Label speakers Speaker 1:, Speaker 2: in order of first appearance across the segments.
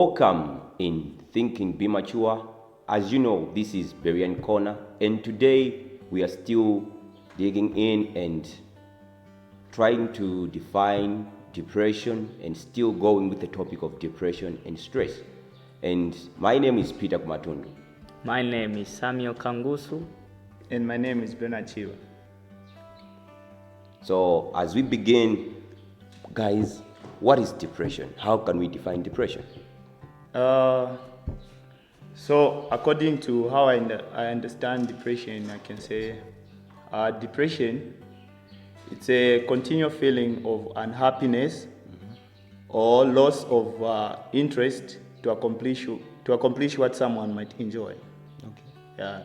Speaker 1: Welcome in Thinking Be Mature. As you know, this is Berian Corner, and today we are still digging in and trying to define depression and still going with the topic of depression and stress. And my name is Peter Kumatundu.
Speaker 2: My name is Samuel Kangusu.
Speaker 3: And my name is Chirwa.
Speaker 1: So as we begin, guys, what is depression? How can we define depression?
Speaker 3: So according to how I understand depression, I can say depression, it's a continual feeling of unhappiness or loss of interest to accomplish what someone might enjoy.
Speaker 1: Okay.
Speaker 3: Yeah.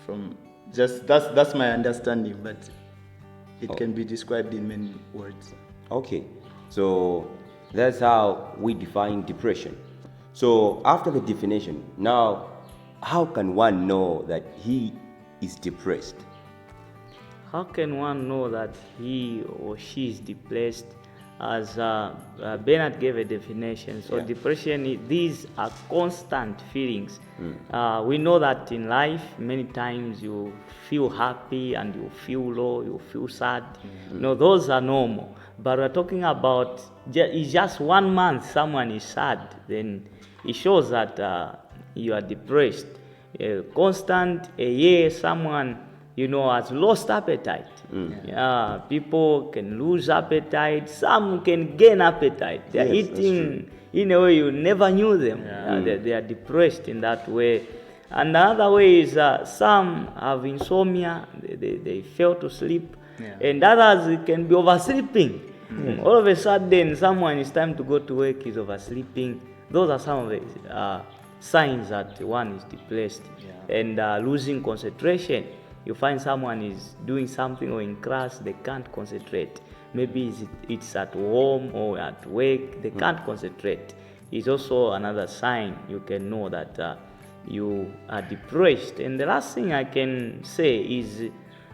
Speaker 3: From just that's my understanding, but it can be described in many words.
Speaker 1: Okay, so that's how we define depression. So after the definition, now how can one know that he is depressed?
Speaker 2: How can one know that he or she is depressed? As Bernard gave a definition, so depression, these are constant feelings. We know that in life, many times you feel happy and you feel low, you feel sad. Those are normal. But we're talking about it's just 1 month someone is sad, then it shows that you are depressed. A year someone has lost appetite. People can lose appetite. Some can gain appetite. They're eating in a way you never knew them. They are depressed in that way. And another way is some have insomnia. They fail to sleep. And others can be oversleeping. All of a sudden, someone, it's time to go to work, is oversleeping. Those are some of the signs that one is depressed. And losing concentration. You find someone is doing something or in class, they can't concentrate. Maybe it's at home or at work, they can't concentrate. It's also another sign you can know that you are depressed. And the last thing I can say is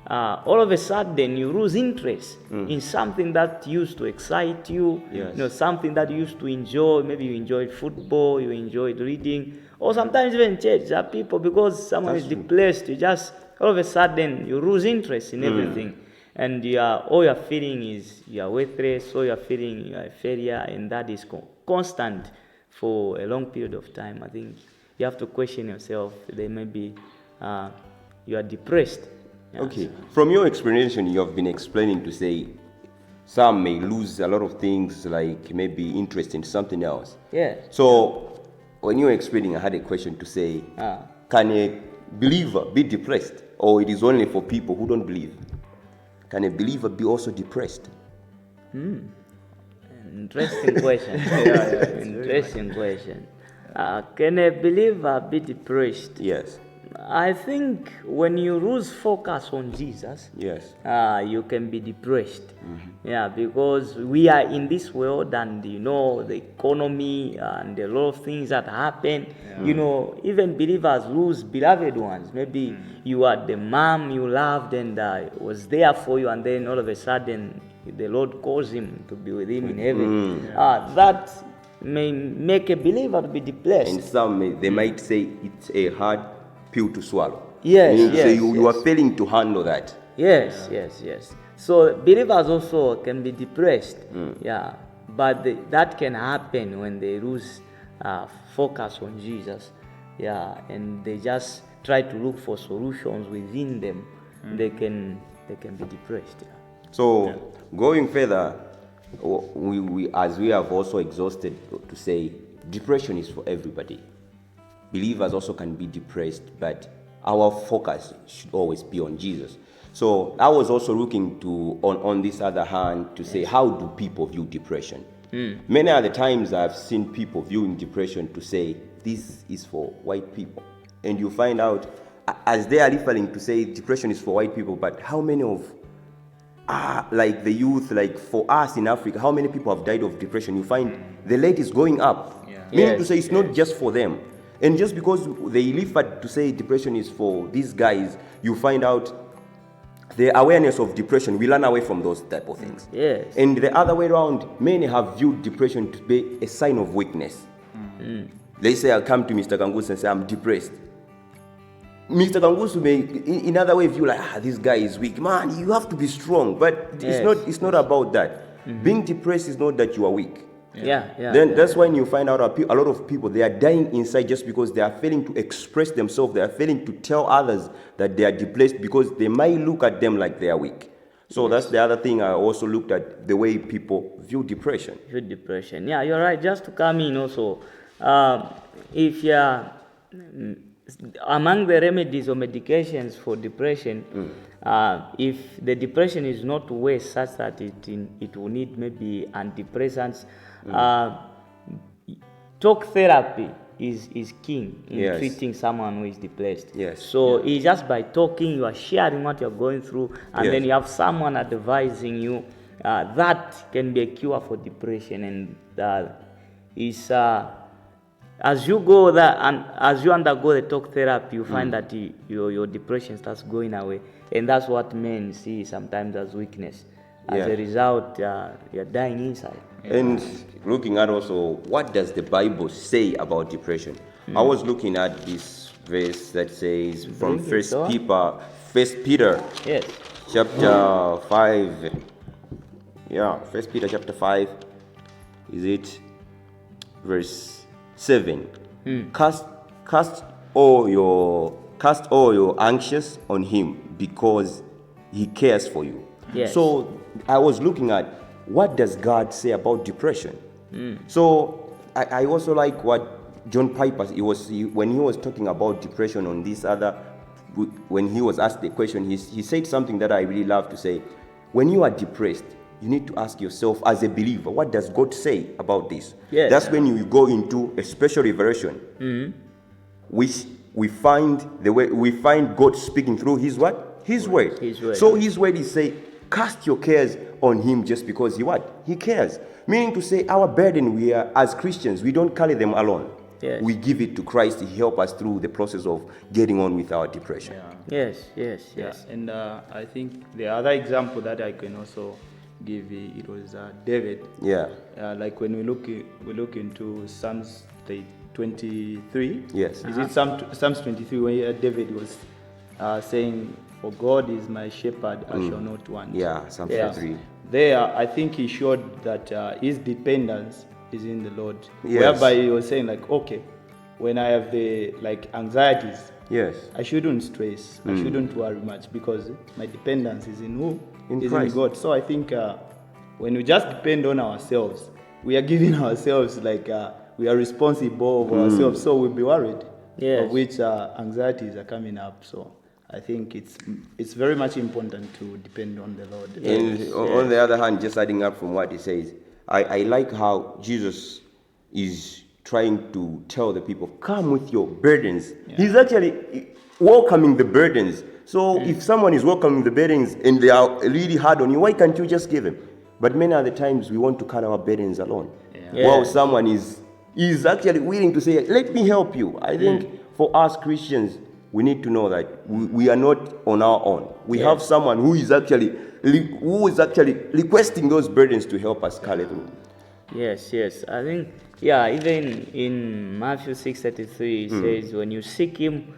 Speaker 2: all of a sudden you lose interest in something that used to excite you, something that you used to enjoy. Maybe you enjoyed football, you enjoyed reading, or sometimes even church. There are people, because someone is depressed, you just all of a sudden you lose interest in everything, and all you're feeling is you are worthless, all you're feeling you are a failure, and that is constant for a long period of time. I think you have to question yourself. There may be you are depressed.
Speaker 1: Okay, from your explanation, you have been explaining to say some may lose a lot of things, like maybe interest in something else.
Speaker 2: Yeah.
Speaker 1: So when you were explaining, I had a question to say, can a believer be depressed, or it is only for people who don't believe? Can a believer be also depressed?
Speaker 2: Interesting question. Interesting question. Can a believer be depressed?
Speaker 1: Yes.
Speaker 2: I think when you lose focus on Jesus, you can be depressed. Because we are in this world, and the economy and a lot of things that happen. Even believers lose beloved ones. Maybe you are the mom you loved and was there for you, and then all of a sudden the Lord calls him to be with him in heaven. That may make a believer to be depressed.
Speaker 1: And some they might say it's a hard pill to swallow.
Speaker 2: So
Speaker 1: you are failing to handle that.
Speaker 2: Yes. So believers also can be depressed. But that can happen when they lose focus on Jesus. And they just try to look for solutions within them. They can be depressed.
Speaker 1: So going further, we as we have also exhausted to say depression is for everybody. Believers also can be depressed, but our focus should always be on Jesus. So I was also looking to on this other hand to say, how do people view depression? Many other times I've seen people viewing depression to say this is for white people, and you find out as they are referring to say depression is for white people, but how many of like the youth, like for us in Africa, how many people have died of depression? You find the rate is going up, meaning to say it's not just for them. And just because they referred to say depression is for these guys, you find out the awareness of depression, we run away from those type of things.
Speaker 2: Yes.
Speaker 1: And the other way around, many have viewed depression to be a sign of weakness. Let's say I come to Mr. Kangusu and say I'm depressed. Mr. Kangusu may, in other way, view like, this guy is weak. Man, you have to be strong. But it's not about that. Being depressed is not that you are weak. That's when you find out a lot of people, they are dying inside just because they are failing to express themselves. They are failing to tell others that they are depressed because they might look at them like they are weak. So that's the other thing. I also looked at the way people view depression.
Speaker 2: Yeah, you're right. Just to come in also, if you're among the remedies or medications for depression, if the depression is not worse such that it will need maybe antidepressants, talk therapy is king in treating someone who is depressed. So it's just by talking, you are sharing what you're going through, and then you have someone advising you. That can be a cure for depression, and as you go there and as you undergo the talk therapy, you find that your depression starts going away, and that's what men see sometimes as weakness. As a result, you're dying inside.
Speaker 1: And looking at also, what does the Bible say about depression? I was looking at this verse that says from First Peter, chapter 5. Yeah, First Peter chapter 5. Is it verse 7? Cast all your anxious on him because he cares for you. So I was looking at, what does God say about depression? So I also like what John Piper, when he was talking about depression on this other, when he was asked the question, he said something that I really love to say. When you are depressed, you need to ask yourself as a believer, what does God say about this? That's when you go into a special revelation, which we find God speaking through His what? His word. So His word is say, cast your cares on Him just because He cares. Meaning to say, our burden, we are as Christians, we don't carry them alone. We give it to Christ to help us through the process of getting on with our depression.
Speaker 2: Yes.
Speaker 3: And I think the other example that I can also give, it was David. Like when we look into Psalms 23. Is it Psalms 23 where David was saying, "For God is my shepherd, I shall not want."
Speaker 1: Psalms 23.
Speaker 3: There, I think he showed that his dependence is in the Lord. Whereby he was saying like, okay, when I have the anxieties, I shouldn't stress, I shouldn't worry much because my dependence is in who? In God. So I think when we just depend on ourselves, we are giving ourselves we are responsible for ourselves, so we'll be worried of which anxieties are coming up. So I think it's very much important to depend on the Lord.
Speaker 1: And on the other hand, just adding up from what he says, I like how Jesus is trying to tell the people, come with your burdens. He's actually welcoming the burdens. So if someone is welcoming the burdens and they are really hard on you, why can't you just give them? But many other times we want to carry our burdens alone. While someone is actually willing to say, let me help you. I think for us Christians, we need to know that we are not on our own. We have someone who is actually requesting those burdens to help us carry through.
Speaker 2: Yes. I think, even in Matthew 6:33, it says, when you seek Him,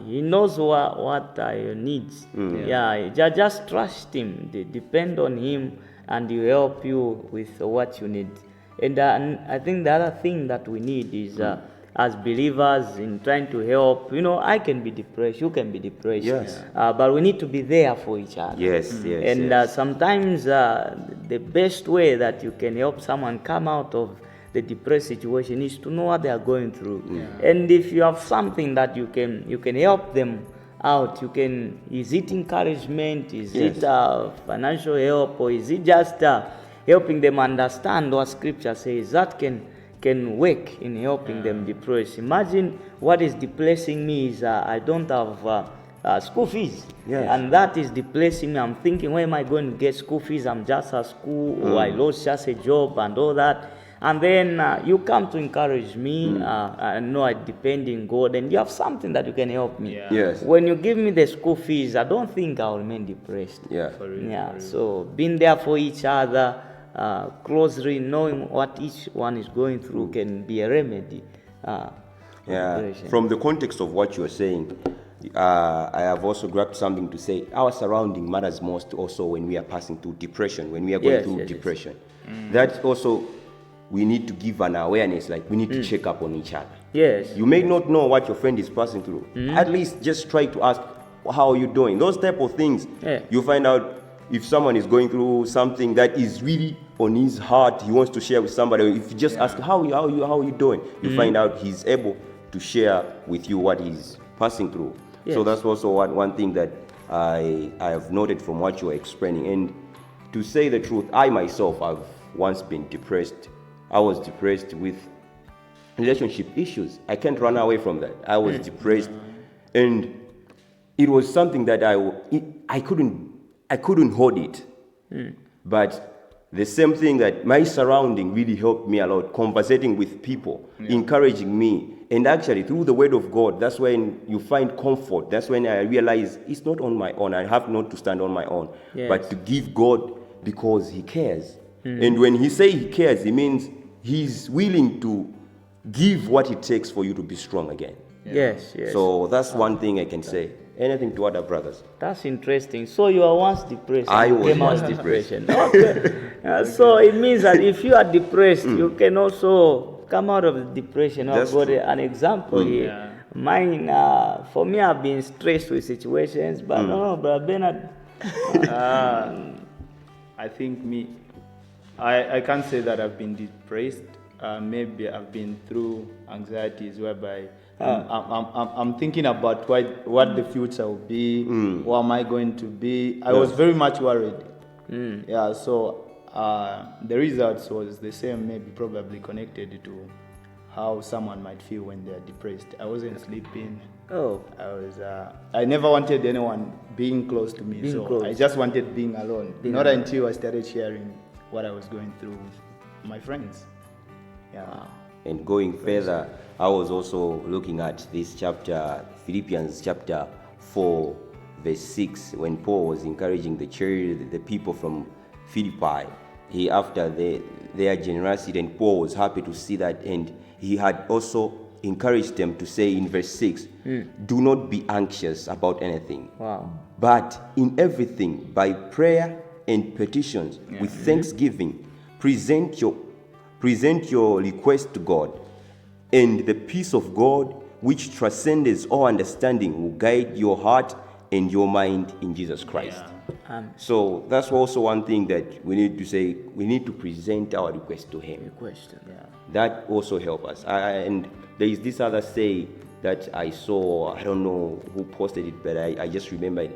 Speaker 2: He knows what are your needs. Just trust Him, depend on Him, and He will help you with what you need. And I think the other thing that we need is, as believers, in trying to help, I can be depressed, you can be depressed, but we need to be there for each other. Sometimes the best way that you can help someone come out of the depressed situation is to know what they are going through. And if you have something that you can help them out, is it encouragement, is it financial help, or is it just helping them understand what Scripture says, that can work in helping them depressed. Imagine what is depressing me is I don't have school fees, and that is depressing me. I'm thinking, where am I going to get school fees? I'm just at school, or I lost just a job and all that. And then you come to encourage me. I know I depend on God, and you have something that you can help me. When you give me the school fees, I don't think I'll remain depressed.
Speaker 1: For real.
Speaker 2: So being there for each other, closely, knowing what each one is going through can be a remedy.
Speaker 1: Yeah,
Speaker 2: Depression.
Speaker 1: from the context of what you're saying, I have also grabbed something to say. Our surrounding matters most also when we are passing through depression, when we are going
Speaker 2: Yes,
Speaker 1: through
Speaker 2: yes, yes.
Speaker 1: depression. That also, we need to give an awareness, like we need to check up on each other.
Speaker 2: Yes.
Speaker 1: You may not know what your friend is passing through. At least just try to ask, how are you doing? Those type of things,
Speaker 2: Yeah.
Speaker 1: you find out if someone is going through something that is really on his heart, he wants to share with somebody. If you just ask, how are you doing? You find out he's able to share with you what he's passing through.
Speaker 2: Yes.
Speaker 1: So that's also one thing that I have noted from what you are explaining. And to say the truth, I myself have once been depressed. I was depressed with relationship issues. I can't run away from that. I was depressed, and it was something that I couldn't hold it. But the same thing that my surrounding really helped me a lot, conversating with people, encouraging me. And actually, through the word of God, that's when you find comfort. That's when I realize it's not on my own. I have not to stand on my own,
Speaker 2: Yes.
Speaker 1: but to give God because He cares. And when He says He cares, it means He's willing to give what it takes for you to be strong again.
Speaker 2: Yes, yes.
Speaker 1: So that's one thing I can say. Anything to other brothers?
Speaker 2: That's interesting. So you were once depressed.
Speaker 1: I
Speaker 2: and
Speaker 1: was
Speaker 2: came out
Speaker 1: once
Speaker 2: of
Speaker 1: depressed.
Speaker 2: depression. Okay. So it means that if you are depressed, you can also come out of the depression. I've
Speaker 1: That's
Speaker 2: got
Speaker 1: true.
Speaker 2: an example here.
Speaker 3: Yeah.
Speaker 2: Mine, for me, I've been stressed with situations, but no, Brother Bernard.
Speaker 3: I think I can't say that I've been depressed. Maybe I've been through anxieties whereby I'm thinking about what the future will be, what am I going to be. I was very much worried. Yeah, so the results was the same, maybe probably connected to how someone might feel when they're depressed. I wasn't sleeping.
Speaker 2: Oh,
Speaker 3: I never wanted anyone being close to me,
Speaker 2: Being
Speaker 3: so
Speaker 2: close.
Speaker 3: I just wanted being alone. Not until I started sharing what I was going through with my friends. Yeah.
Speaker 1: And going further, I was also looking at this chapter, Philippians chapter 4, verse 6, when Paul was encouraging the church, the people from Philippi. After their generosity, and Paul was happy to see that, and he had also encouraged them to say in verse 6, do not be anxious about anything.
Speaker 2: wow.
Speaker 1: But in everything, by prayer and petitions, with thanksgiving, present your request to God, and the peace of God, which transcends all understanding, will guide your heart and your mind in Jesus Christ. So that's also one thing that we need to say. We need to present our request to Him.
Speaker 2: Question. Yeah.
Speaker 1: That also help us. And there is this other say that I saw. I don't know who posted it, but I just remembered.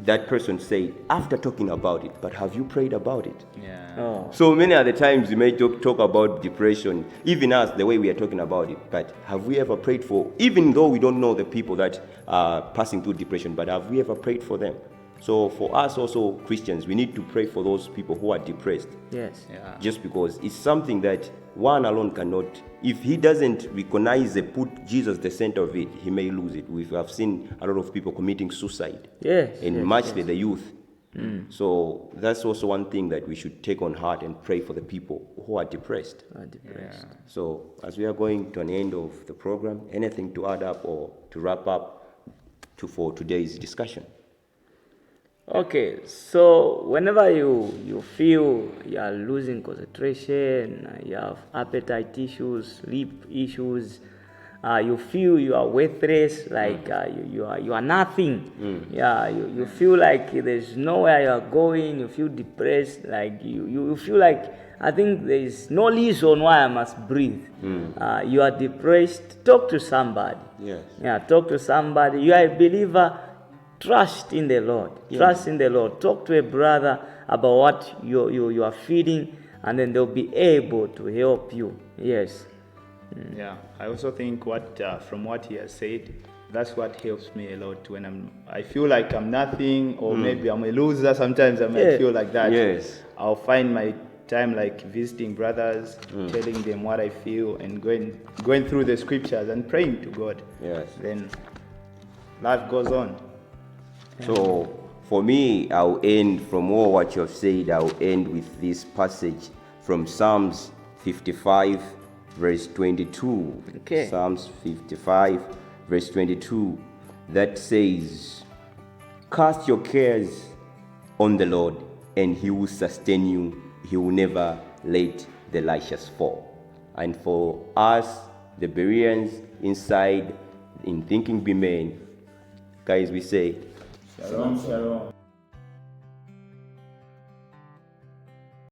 Speaker 1: That person said, after talking about it, but have you prayed about it?
Speaker 3: Yeah.
Speaker 2: Oh.
Speaker 1: So many other times we may talk about depression, even us, the way we are talking about it. But have we ever prayed for, even though we don't know the people that are passing through depression, but have we ever prayed for them? So for us also, Christians, we need to pray for those people who are depressed.
Speaker 2: Yes.
Speaker 3: Yeah.
Speaker 1: Just because it's something that one alone cannot. If he doesn't recognize and put Jesus the center of it, he may lose it. We have seen a lot of people committing suicide,
Speaker 2: Yes.
Speaker 1: and
Speaker 2: yes,
Speaker 1: mostly the youth. So that's also one thing that we should take on heart and pray for the people who are depressed.
Speaker 2: Depressed.
Speaker 1: So as we are going to an end of the program, anything to add up or to wrap up for today's discussion?
Speaker 2: Okay, so whenever you feel you are losing concentration, you have appetite issues, sleep issues, you feel you are worthless, like you are nothing. Yeah, you feel like there's nowhere you are going. You feel depressed, like you feel like, I think there is no reason why I must breathe. You are depressed. Talk to somebody.
Speaker 1: Yes.
Speaker 2: Yeah, talk to somebody. You are a believer. Trust in the Lord. Trust in the Lord. Talk to a brother about what you are feeling, and then they'll be able to help you. Yes.
Speaker 3: Yeah, I also think from what he has said, that's what helps me a lot when I feel like I'm nothing, or maybe I'm a loser. Sometimes I might feel like that.
Speaker 1: Yes.
Speaker 3: I'll find my time like visiting brothers, telling them what I feel, and going through the scriptures and praying to God.
Speaker 1: Yes.
Speaker 3: Then life goes on.
Speaker 1: So For me, I'll end from all what you have said. I'll end with this passage from Psalms 55, verse 22.
Speaker 2: Okay.
Speaker 1: Psalms 55, verse 22, that says, "Cast your cares on the Lord, and He will sustain you. He will never let the righteous fall." And for us, the Bereans inside in Thinking Be Men, guys, we say,
Speaker 3: Shalom, shalom.